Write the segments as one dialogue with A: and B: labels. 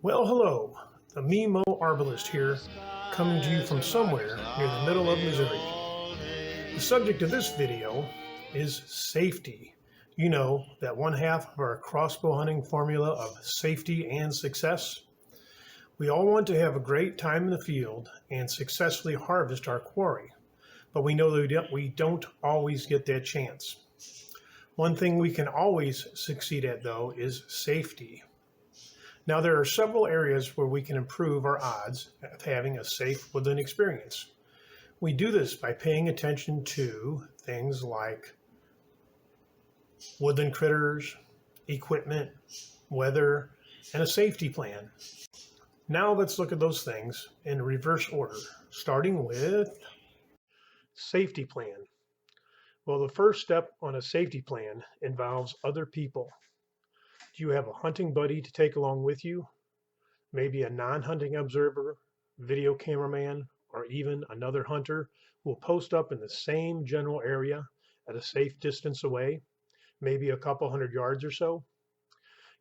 A: Well, hello. The Memo Arbalist here, coming to you from somewhere near the middle of Missouri. The subject of this video is safety. You know, that one half of our crossbow hunting formula of safety and success. We all want to have a great time in the field and successfully harvest our quarry, but we know that we don't always get that chance. One thing we can always succeed at, though, is safety. Now, there are several areas where we can improve our odds of having a safe woodland experience. We do this by paying attention to things like woodland critters, equipment, weather, and a safety plan. Now let's look at those things in reverse order, starting with safety plan. Well, the first step on a safety plan involves other people. Do you have a hunting buddy to take along with you? Maybe a non-hunting observer, video cameraman, or even another hunter who will post up in the same general area at a safe distance away, maybe a couple hundred yards or so.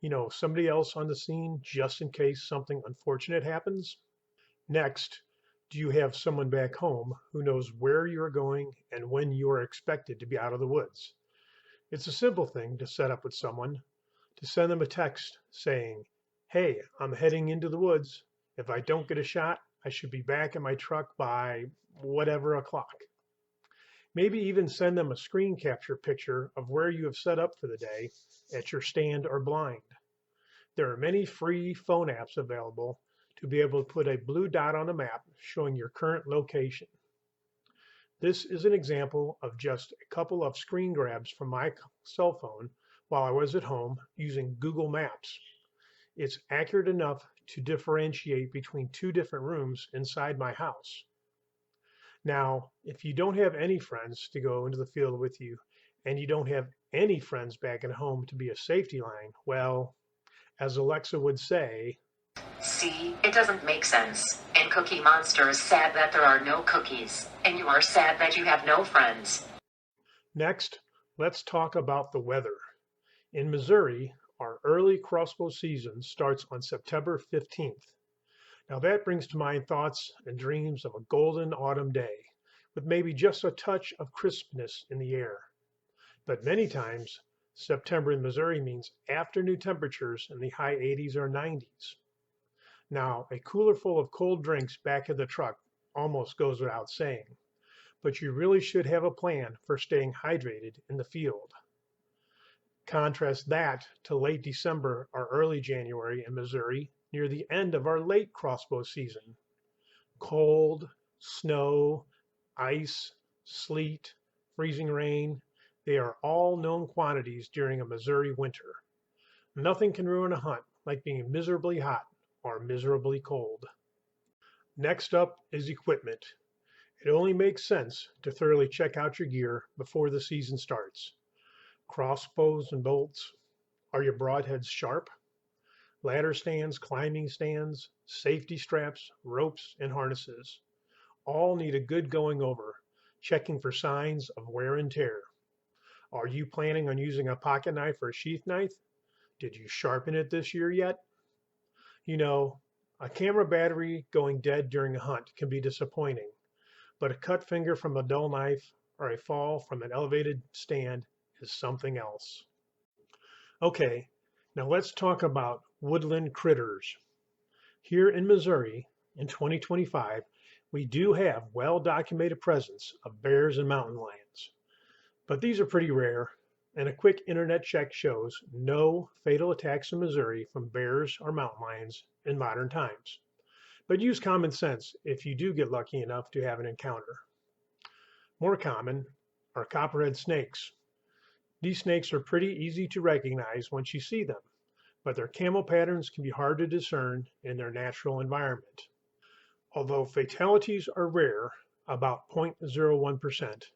A: You know, somebody else on the scene just in case something unfortunate happens. Next, do you have someone back home who knows where you're going and when you are expected to be out of the woods? It's a simple thing to set up with someone, to send them a text saying, "Hey, I'm heading into the woods. If I don't get a shot, I should be back in my truck by whatever o'clock." Maybe even send them a screen capture picture of where you have set up for the day at your stand or blind. There are many free phone apps available to be able to put a blue dot on a map showing your current location. This is an example of just a couple of screen grabs from my cell phone while I was at home using Google Maps. It's accurate enough to differentiate between two different rooms inside my house. Now, if you don't have any friends to go into the field with you, and you don't have any friends back at home to be a safety line, well, as Alexa would say,
B: "See, it doesn't make sense. And Cookie Monster is sad that there are no cookies, and you are sad that you have no friends."
A: Next, let's talk about the weather. In Missouri, our early crossbow season starts on September 15th. Now that brings to mind thoughts and dreams of a golden autumn day, with maybe just a touch of crispness in the air. But many times, September in Missouri means afternoon temperatures in the high 80s or 90s. Now, a cooler full of cold drinks back in the truck almost goes without saying, but you really should have a plan for staying hydrated in the field. Contrast that to late December or early January in Missouri near the end of our late crossbow season. Cold, snow, ice, sleet, freezing rain, they are all known quantities during a Missouri winter. Nothing can ruin a hunt like being miserably hot or miserably cold. Next up is equipment. It only makes sense to thoroughly check out your gear before the season starts. Crossbows and bolts. Are your broadheads sharp? Ladder stands, climbing stands, safety straps, ropes, and harnesses. All need a good going over, checking for signs of wear and tear. Are you planning on using a pocket knife or a sheath knife? Did you sharpen it this year yet? You know, a camera battery going dead during a hunt can be disappointing, but a cut finger from a dull knife or a fall from an elevated stand is something else. Okay, now let's talk about woodland critters. Here in Missouri, in 2025, we do have well-documented presence of bears and mountain lions. But these are pretty rare, and a quick internet check shows no fatal attacks in Missouri from bears or mountain lions in modern times. But use common sense if you do get lucky enough to have an encounter. More common are copperhead snakes. These snakes are pretty easy to recognize once you see them, but their camo patterns can be hard to discern in their natural environment. Although fatalities are rare, about 0.01%,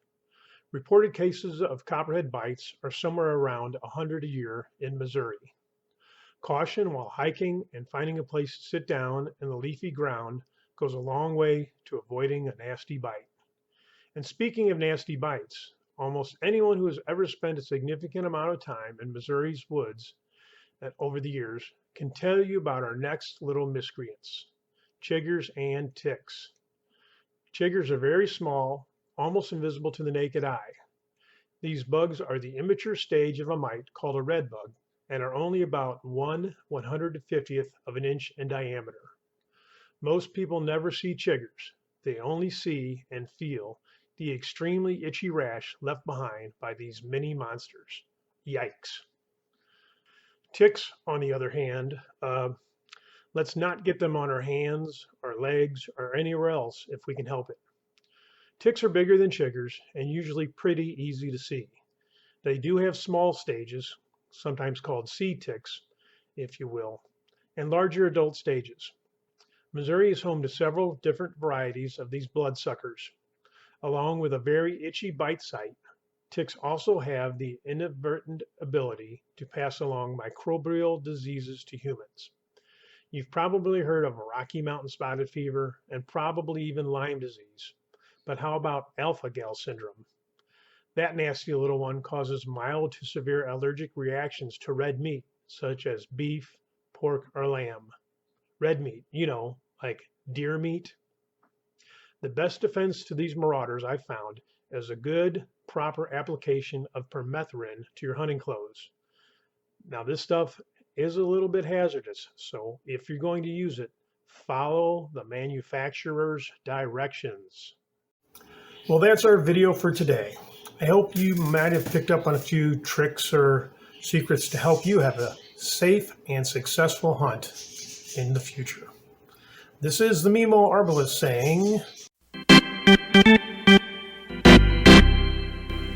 A: reported cases of copperhead bites are somewhere around 100 a year in Missouri. Caution while hiking and finding a place to sit down in the leafy ground goes a long way to avoiding a nasty bite. And speaking of nasty bites, almost anyone who has ever spent a significant amount of time in Missouri's woods over the years can tell you about our next little miscreants, chiggers and ticks. Chiggers are very small, almost invisible to the naked eye. These bugs are the immature stage of a mite called a red bug and are only about 1/150th of an inch in diameter. Most people never see chiggers. They only see and feel the extremely itchy rash left behind by these mini monsters. Yikes. Ticks, on the other hand, let's not get them on our hands, our legs, or anywhere else if we can help it. Ticks are bigger than chiggers and usually pretty easy to see. They do have small stages, sometimes called seed ticks, if you will, and larger adult stages. Missouri is home to several different varieties of these bloodsuckers. Along with a very itchy bite site, ticks also have the inadvertent ability to pass along microbial diseases to humans. You've probably heard of Rocky Mountain spotted fever and probably even Lyme disease. But how about alpha-gal syndrome? That nasty little one causes mild to severe allergic reactions to red meat, such as beef, pork, or lamb. Red meat, like deer meat. The best defense to these marauders I've found is a good, proper application of permethrin to your hunting clothes. Now, this stuff is a little bit hazardous, so if you're going to use it, follow the manufacturer's directions. Well, that's our video for today. I hope you might have picked up on a few tricks or secrets to help you have a safe and successful hunt in the future. This is the Mimo Arbalist saying,